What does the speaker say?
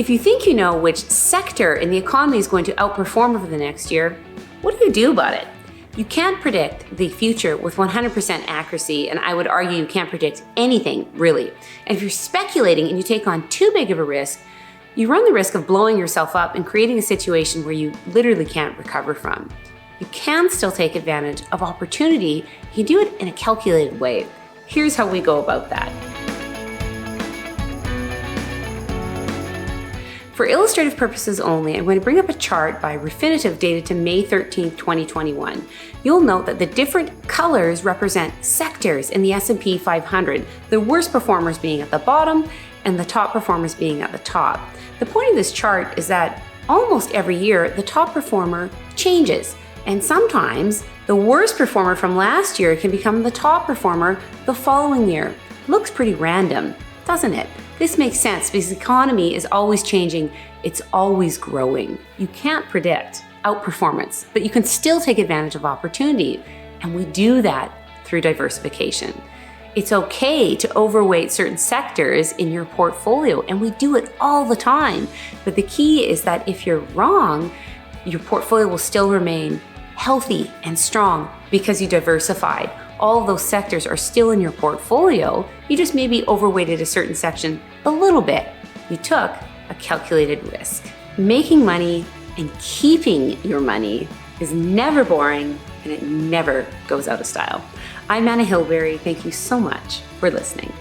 If you think you know which sector in the economy is going to outperform over the next year, what do you do about it? You can't predict the future with 100% accuracy, and I would argue you can't predict anything, really. And if you're speculating and you take on too big of a risk, you run the risk of blowing yourself up and creating a situation where you literally can't recover from. You can still take advantage of opportunity. You can do it in a calculated way. Here's how we go about that. For illustrative purposes only, I'm going to bring up a chart by Refinitiv dated to May 13th, 2021. You'll note that the different colors represent sectors in the S&P 500, the worst performers being at the bottom and the top performers being at the top. The point of this chart is that almost every year, the top performer changes. And sometimes the worst performer from last year can become the top performer the following year. Looks pretty random, doesn't it? This makes sense because the economy is always changing. It's always growing. You can't predict outperformance, but you can still take advantage of opportunity. And we do that through diversification. It's okay to overweight certain sectors in your portfolio, and we do it all the time. But the key is that if you're wrong, your portfolio will still remain healthy and strong because you diversified. All of those sectors are still in your portfolio. You just maybe overweighted a certain section a little bit. You took a calculated risk. Making money and keeping your money is never boring, and it never goes out of style. I'm Hilberry. Thank you so much for listening.